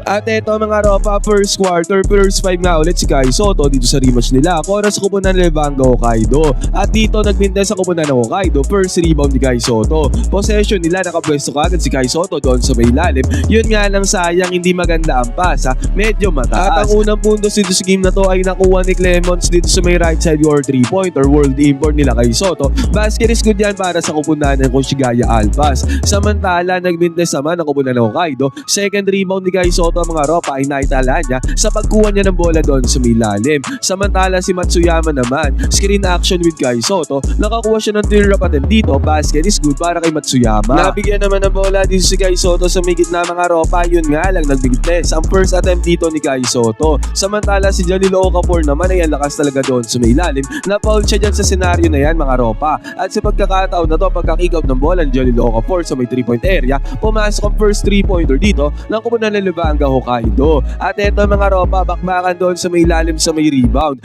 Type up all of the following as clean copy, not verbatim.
At eto mga ropa, first quarter, first 5 nga ulit si Kai Sotto dito sa rematch nila. Kora sa kupunan ni Levanga Hokkaido. At dito nagbinte sa kupunan ng Hokkaido, first rebound ni Kai Sotto. Possession nila, nakapwesto kagad si Kai Sotto doon sa may ilalim. Yun nga lang sayang, hindi maganda ang pass, medyo mataas. At ang unang puntos dito sa game na to ay nakuha ni Clemons dito sa may right side or 3-point or world import nila Kai Sotto. Basket is good yan para sa kupunan ng Koshigaya Alpas. Samantala, nagbinte naman ang kupunan ng Hokkaido. Second rebound ni Kai Sotto mga ropa ay naitala niya sa pagkuha niya ng bola doon sa milalim. Samantala si Matsuyama naman, screen action with Kai Sotto, nakakuha siya ng tear-up attempt dito, basket is good para kay Matsuyama. Nabigyan naman ng bola dito si Kai Sotto sa may gitna mga ropa, yun nga lang nagbigtness ang first attempt dito ni Kai Sotto. Samantala si Jalil Okafor naman ay ang lakas talaga doon sa milalim, na-foul siya dyan sa senaryo na yan mga ropa. At sa pagkakataon na to, pagka-kick out ng bola ni Jalil Okafor sa may 3-point area, pumasok ang first 3-pointer dito ng kupunan ng Levanga Hokkaido. At eto mga ropa, bakbakan doon sa may ilalim sa may rebound.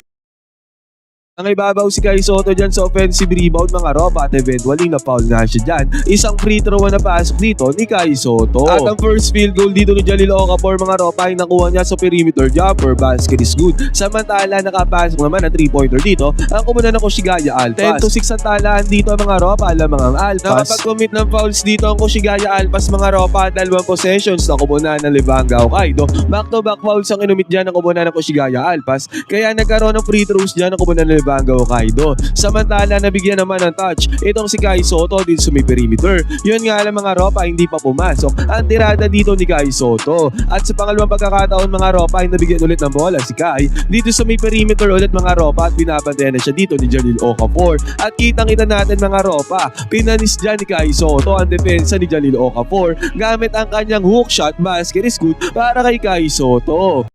Ang ibabaw si Kai Sotto dyan sa offensive rebound mga ropa at eventually na-foul nga siya dyan. Isang free throw na pasok dito ni Kai Sotto. At ang first field goal dito ni Jalil Okafor mga ropa ay nakuha niya sa perimeter jumper, basket is good. Samantala nakapasok naman ang 3-pointer dito ang kumunan ng Koshigaya Alpas. 10-6 ang talaan dito mga ropa, alamang ang Alpas. Nakapag-commit ng fouls dito ang Koshigaya Alpas mga ropa, dalawang possessions na kumunan ng Levanga Hokkaido. Back-to-back fouls ang inumit dyan ng kumunan ng Koshigaya Alpas, kaya nagkaroon ng free throws dyan ng kumunan ng Levanga Hokkaido. Samantala nabigyan naman ng touch itong si Kai Sotto dito sa may perimeter. Yun nga lang mga ropa, hindi pa pumasok ang tirada dito ni Kai Sotto. At sa pangalawang pagkakataon mga ropa ay nabigyan ulit ng bola si Kai dito sa may perimeter ulit mga ropa at binabantayan na siya dito ni Jalil Okafor. At kitang-kita natin mga ropa, pinanis dyan ni Kai Sotto ang depensa ni Jalil Okafor gamit ang kanyang hook shot, basket is good para kay Kai Sotto.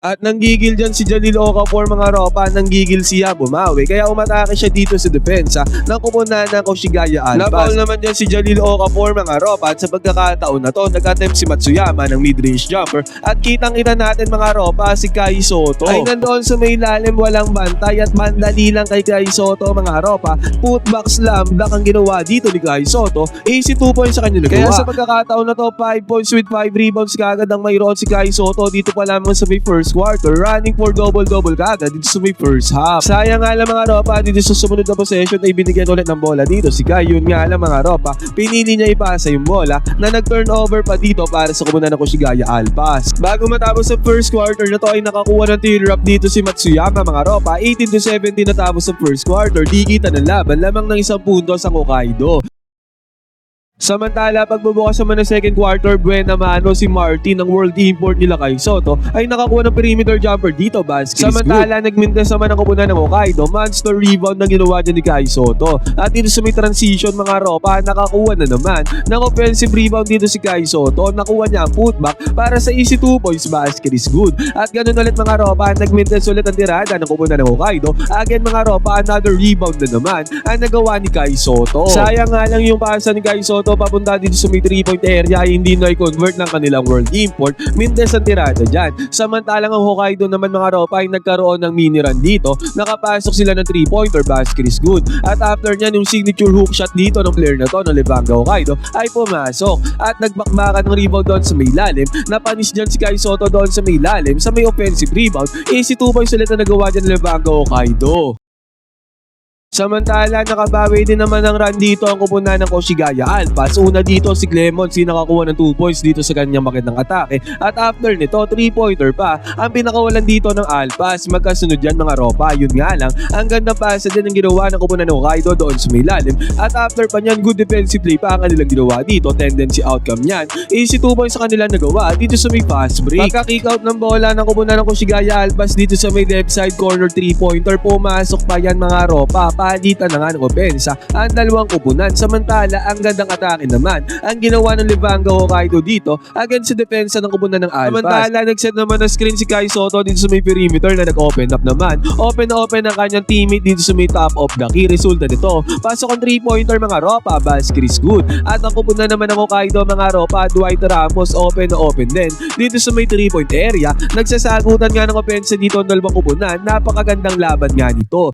At nanggigil dyan si Jalil Okafor mga ropa, nanggigil siya bumawi, kaya umatake siya dito sa depensa ng kupunan ng Koshigaya Alpas. Napaul naman dyan si Jalil Okafor mga ropa at sa pagkakataon na to nag-attempt si Matsuyama ng mid-range jumper at kitang-kita natin mga ropa si Kai Sotto ay nandoon sa may ilalim, walang bantay at mandali lang kay Kai Sotto mga ropa. Putback slam dunk ang ginawa dito ni Kai Sotto, easy 2 points sa kanya nagawa. Kaya sa pagkakataon na to 5 points with 5 rebounds kagad ang mayroon si Kai Sotto dito pa lamang sa may first quarter, running for double-double kagad dito sa may first half. Sayang nga lang mga ropa, dito sa sumunod na possession ay binigyan ulit ng bola dito si Kai. Yun nga lang mga ropa, pinili niya ipasa yung bola na nag-turnover pa dito para sa kumunan ng Koshigaya Alpas. Bago matapos sa first quarter na to ay nakakuha ng tear-up dito si Matsuyama mga ropa. 18-17 natapos sa first quarter, di kita ng laban, lamang ng isang puntos ang Hokkaido. Samantala, pagbubukas naman ng second quarter, buena mano si Martin ng world import nila Kai Sotto ay nakakuha ng perimeter jumper dito, basket. Samantala, nagmintes naman ang kupunan ng Hokkaido, monster rebound na ginawa dyan ni Kai Sotto. At dito sa may transition mga ropa, nakakuha na naman ng offensive rebound dito si Kai Sotto. Nakuha niya ang putback para sa easy 2 points, basket is good. At ganun ulit mga ropa, nagmintes ulit ang tirada ng kupunan ng Hokkaido. Again mga ropa, another rebound na naman ang nagawa ni Kai Sotto. Sayang nga lang yung pasa ni Kai Sotto papunta dito sa may 3-point area ay hindi na i-convert ng kanilang world import. Mindes ang tirada dyan. Samantalang ang Hokkaido naman mga ropa ay nagkaroon ng mini run dito. Nakapasok sila ng 3-pointer, basket is good. At after nyan yung signature hook shot dito ng player na to ng Levanga Hokkaido ay pumasok. At nagbakbakan ng rebound doon sa may lalim. Napanis dyan si Kai Sotto doon sa may lalim sa may offensive rebound. Easy 2 points ulit na nagawa dyan ng Levanga Hokkaido. Samantala, nakabawi din naman ng run dito ang kupunan ng Koshigaya Alpas. Una dito si Clemons, nakakuha ng 2 points dito sa kanyang magandang atake. At after nito, 3-pointer pa ang pinakawalan dito ng Alpas. Magkasunod yan mga ropa, yun nga lang, ang ganda pasa din ang ginawa ng kupunan ng Hokkaido doon sa may lalim. At after pa nyan, good defensive play pa ang kanilang ginawa dito. Tendency outcome nyan, easy 2 points sa kanilang nagawa dito sa may fast break. Pagka-kick out ng bola ng kupunan ng Koshigaya Alpas dito sa may left side corner 3-pointer, pumasok pa yan mga ropa. Palitan na nga ng opensa ang dalawang kupunan. Samantala, ang gandang atake naman ang ginawa ng Levanga Hokkaido dito against sa depensa ng kupunan ng Alpas. Samantala, nagset naman ng screen si Kai Sotto dito sa may perimeter na nag-open up naman. Open na open ang kanyang teammate dito sa may top of the key. Resulta nito, pasok ang 3-pointer mga ropa, basket is good. At ang kupunan naman ng Hokkaido mga ropa, Dwight Ramos, open na open din dito sa may 3-point area. Nagsasagutan nga ng opensa dito ang dalawang kupunan. Napakagandang laban nga nito.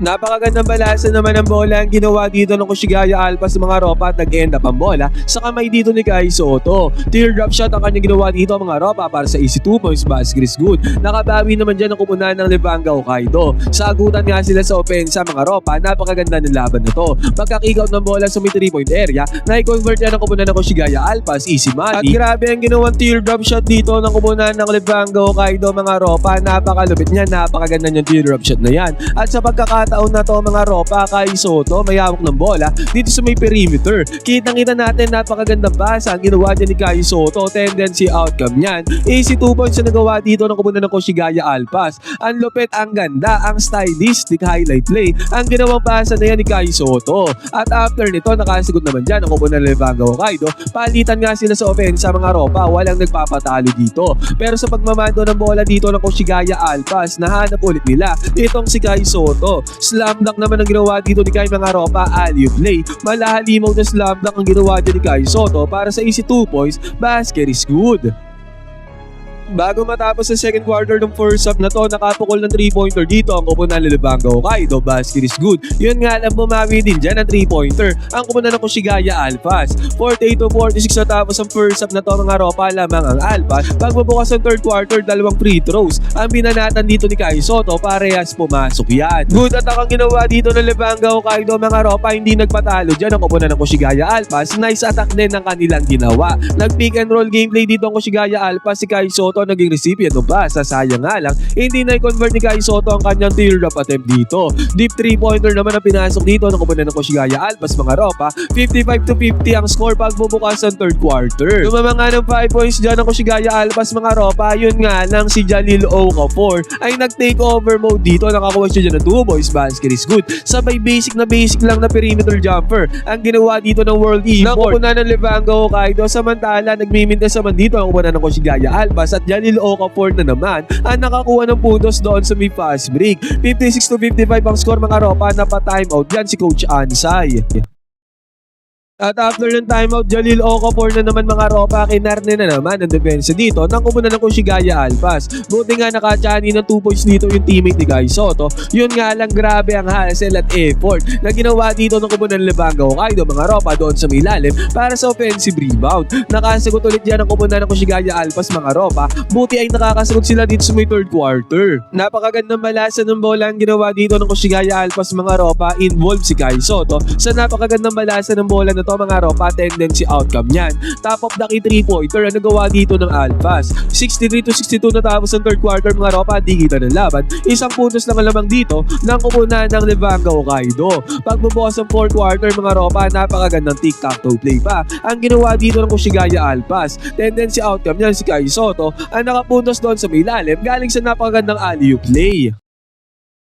Napakagandang balasa naman ng bola ang ginawa dito ng Kushigaya Alpas ng mga ropa at nag-end up ang bola sa kamay dito ni Kai Soto. Teardrop shot ang kanyang ginawa dito mga ropa para sa easy 2 points basket is good. Nakabawi naman dyan ang kupunan ng Levanga Hokkaido. Sagutan nga sila sa opensa mga ropa, napakaganda ng laban na to. Pagka-kick out ng bola sa may 3-point area, na-convert yan ang kupunan ng Kushigaya Alpas, easy money. At grabe ang ginawang teardrop shot dito ng kupunan ng Levanga Hokkaido mga ropa, napakalupit niya, napakaganda niyang teardrop shot na yan. At sa pagkakataon na to mga ropa, Kai Soto may hawak ng bola dito sa may perimeter. Kitang-kita natin napakagandang basa ang ginawa niya ni Kai Soto. Tendency outcome niyan, easy 2 points na nagawa dito ng kupunan ng Kushigaya Alpas. Ang lupit, ang ganda, ang stylistic highlight play ang ginawang basa na yan ni Kai Soto. At after nito nakasagot naman dyan ang kupunan ng Levanga Hokkaido. Palitan nga sila sa offense mga ropa, walang nagpapatalo dito. Pero sa pagmamando ng bola dito ng Kushigaya Alpas, nahanap ulit nila itong si Kai Soto. Slam dunk naman ang ginawa dito ni Kai mga ropa, alley-oop play. Malahalimaw na slam dunk ang ginawa dito ni Kai Soto para sa easy 2 points, basket is good. Bago matapos sa second quarter ng first half na to, nakapukol ng 3-pointer dito ang kupunan ng Levanga Hokkaido, basket is good. Yun nga lang, bumawi din dyan ang 3-pointer ang kupunan ng Kushigaya Alpas. 48-46 natapos ang first half na to mga ropa, lamang ang Alpas. Pagbubukas ng third quarter, dalawang free throws ang binanatan dito ni Kai Soto, parehas pumasok yan. Good attack ang ginawa dito ng Levanga Hokkaido mga ropa, hindi nagpatalo dyan ang kupunan ng Kushigaya Alpas. Nice attack din ang kanilang ginawa. Nag-pick and roll gameplay dito ang Kushigaya Alpas, si Kai Soto naging recipient ng pass. Sayang nga lang, hindi na-convert ni Kai Soto ang kanyang teardrop attempt dito. Deep 3-pointer naman ang pinasok dito ng kupunan ng Kushigaya Alpas mga ropa. 55-50 ang score pagbubukas ng third quarter. Lumamang nga ng 5 points dyan ng Kushigaya Alpas mga ropa. Yun nga lang, si Jalil Okafor ay nag-take over mode dito. Nakakuha siya dyan ng 2 boys, basket is good. Sabay basic lang na perimeter jumper ang ginawa dito ng World Import ng kupunan ng Levanga Hokkaido. Samantala, nagmimintas naman dito ang kupunan ng Kushigaya Alpas at Jalil Okafor na naman ang nakakuha ng puntos doon sa may fast break. 56-55 ang score mga ropa, na pa-time out yan si Coach Ansay. At after ng timeout, Jalil Okafor na naman mga ropa, kinarne na naman ang depensa dito ng kupunan ng Kushigaya Alpas. Buti nga nakachani ng 2 points dito yung teammate ni Kai Soto. Yun nga lang, grabe ang hassle at effort na ginawa dito ng kupunan ng Levanga Hokkaido mga ropa doon sa may lalim para sa offensive rebound. Nakasagot ulit yan ang kupunan ng Kushigaya Alpas mga ropa. Buti ay nakakasagot sila dito sa may third quarter. Napakagandang malasa ng bola ang ginawa dito ng Kushigaya Alpas mga ropa. Involved si Kai Soto sa napakagandang malasa ng bola na to mga ropa, tendency outcome niyan. Top of the key 3-pointer ang nagawa dito ng Alpas. 63-62 natapos ang third quarter mga ropa, di kita ng laban. Isang puntos lang ang lamang dito ng kupunan ng Levanga Hokkaido. Pagbubukas ng fourth quarter mga ropa, napakagandang tic-tac-toe play pa ang ginawa dito ng Kushigaya Alpas. Tendency outcome niyan si Kai Soto ang nakapuntos doon sa may lalim galing sa napakagandang alley-oop play.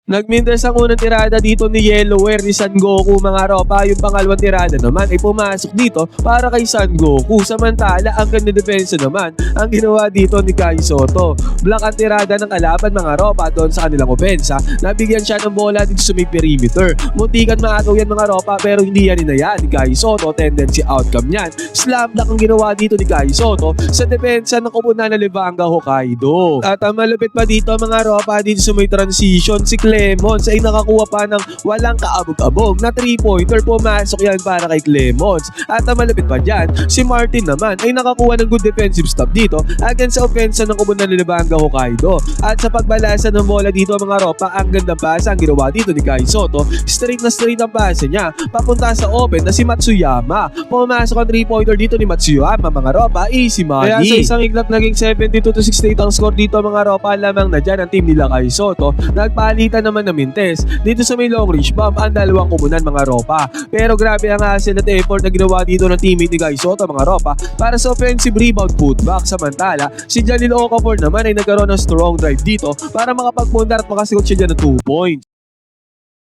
Nagmintas ang unang tirada dito ni Yellowware ni San Goku mga ropa. Yung pangalawang tirada naman ay pumasok dito para kay San Goku. Samantala, ang ganda depensa naman ang ginawa dito ni Kai Soto. Block ang tirada ng kalaban mga ropa doon sa kanilang opensa. Nabigyan siya ng bola dito sa may perimeter. Muntikan maagaw yan mga ropa, pero hindi yan inaya ni Kai Soto. Tendency outcome yan. Slam dunk ang ginawa dito ni Kai Soto sa depensa ng kupunan ng Levanga Hokkaido. At ang malupit pa dito mga ropa, dito sa may transition, si Clemons ay nakakuha pa ng walang kaabog-abog na 3-pointer. Pumasok yan para kay Clemons. At ang malapit pa dyan, si Martin naman ay nakakuha ng good defensive stop dito against sa offensa ng kupunan ng Levanga Hokkaido. At sa pagbalasa ng bola dito mga ropa, ang gandang pasa ang ginawa dito ni Kai Soto. Straight ang pasa niya papunta sa open na si Matsuyama. Pumasok ang 3-pointer dito ni Matsuyama mga ropa, easy money. Kaya sa isang iglap naging 72-68 ang score dito mga ropa, lamang na dyan ang team nila Kai Soto. Nagpalitan naman na mintes dito sa may long range bomb ang dalawang kupunan mga ropa. Pero grabe ang hassle at effort na ginawa dito ng teammate ni Kai Soto mga ropa para sa offensive rebound putback. Samantala, si Jalil Okafor naman ay nagkaroon ng strong drive dito para makapagpundar at makasigot siya dyan ng 2 points.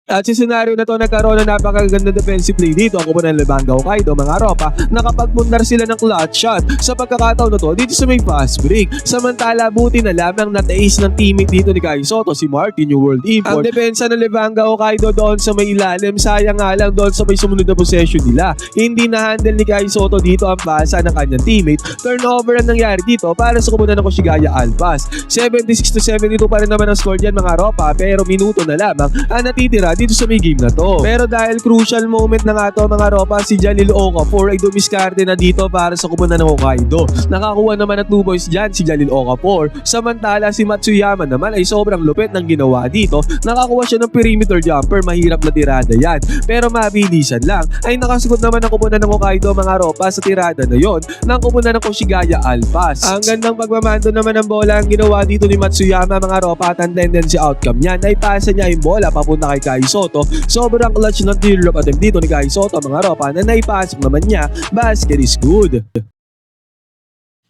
At sa senaryo na to, nagkaroon ng napakaganda defensive play dito ang kupunan ng Levanga Hokkaido mga ropa. Nakapagpundar sila ng clutch shot sa pagkakataon na to dito sa may fast break. Samantala, buti na lamang nataise ng teammate dito ni Kai Soto, si Martin, yung World Import. Ang depensa ng Levanga Hokkaido doon sa may ilalim, sayang nga lang doon sa may sumunod na possession nila. Hindi na-handle ni Kai Soto dito ang pasa ng kanyang teammate. Turnover ang nangyari dito para sa kupunan ng Kushigaya Alpas. 76-72 pa rin naman ang score dyan mga ropa, pero minuto na lamang ang natitira dito sa may game na to. Pero dahil crucial moment na nga to mga ropa, si Jalil Okafor ay dumiskarte na dito para sa koponan ng Hokkaido. Nakakuha naman ng 2 points dyan si Jalil Okafor. Samantala si Matsuyama naman ay sobrang lupit ng ginawa dito. Nakakuha siya ng perimeter jumper, mahirap na tirada yan. Pero mabilisan lang ay nakasugot naman ng koponan ng Hokkaido mga ropa sa tirada na yon ng koponan ng Koshigaya Alpas. Ang gandang pagmamando naman ng bola ang ginawa dito ni Matsuyama mga ropa, at ang tendency outcome niyan ay pasa niya yung bola papunta kay Kai Soto. Sobrang clutch ng teardrop attempt dito ni Kai Soto mga ropa na naipasok naman niya. Basket is good.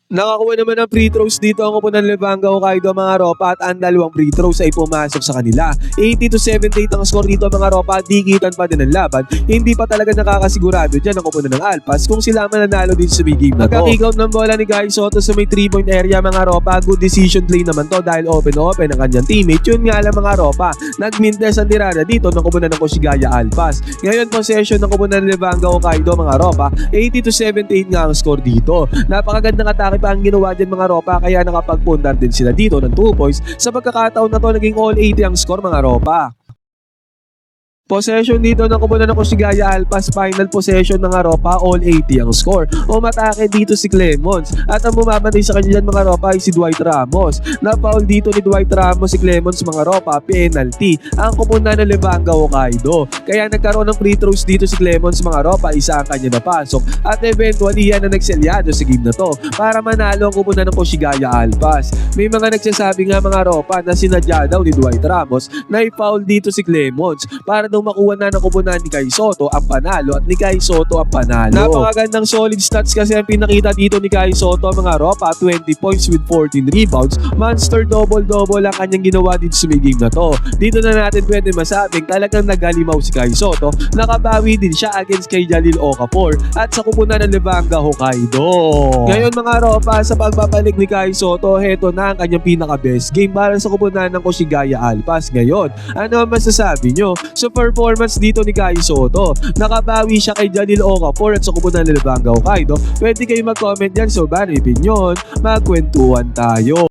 Nakakuha naman ng free throws dito ang koponan ng Levanga Hokkaido mga ropa, at ang dalawang free throws ay pumasok sa kanila. 80-78 ang score dito mga ropa, dikitan pa din ang laban. Hindi pa talaga nakakasigurado dyan ang koponan ng Alpas kung sila mananalo din sa big game na to. Nagka-kick out ng bola ni Kai Soto sa may 3-point area mga ropa. Good decision play naman to dahil open ang kanyang teammate. Yun nga lang mga ropa, nagmintes ang tirada dito ng koponan ng Koshigaya Alpas. Ngayon possession ng koponan ng Levanga Hokkaido mga ropa, 80-78 nga ang score dito. Napakagandang atake pa ang ginawa dyan mga ropa, kaya nakapagpundar din sila dito ng 2 points. Sa pagkakataon na to, naging all 80 ang score mga ropa. Possession dito ng koponan ng Koshigaya Alpas, final possession mga ropa, all 80 ang score. Umatake dito si Clemons, at ang bumabantay sa kanya dyan mga ropa ay si Dwight Ramos. Na-foul dito ni Dwight Ramos si Clemons mga ropa, penalty ang koponan ng Levanga Hokkaido. Kaya nagkaroon ng free throws dito si Clemons mga ropa, isa ang kanya napasok, at eventually yan ang nagselyado sa game na to para manalo ang koponan ng Koshigaya Alpas. May mga nagsasabi nga mga ropa na sinadya daw ni Dwight Ramos na i-foul dito si Clemons para makuha na ng koponan ni Kai Soto ang panalo, at ni Kai Soto ang panalo. Napakagandang solid stats kasi ang pinakita dito ni Kai Soto mga ropa, 20 points with 14 rebounds. Monster double-double ang kanyang ginawa dito sa game na to. Dito na natin pwede masabing talagang nagalimaw si Kai Soto. Nakabawi din siya against kay Jalil Okafor at sa koponan ng Levanga Hokkaido. Ngayon mga ropa, sa pagbabalik ni Kai Soto, heto na ang kanyang pinaka-best game para sa koponan ng Koshigaya Alpas ngayon. Ano ang masasabi nyo? So performance dito ni Kai Soto, nakabawi siya kay Jalil Okafor at sa koponan ng Levanga Hokkaido. Pwede kayo mag-comment dyan, so bari opinion, magkwentuhan tayo.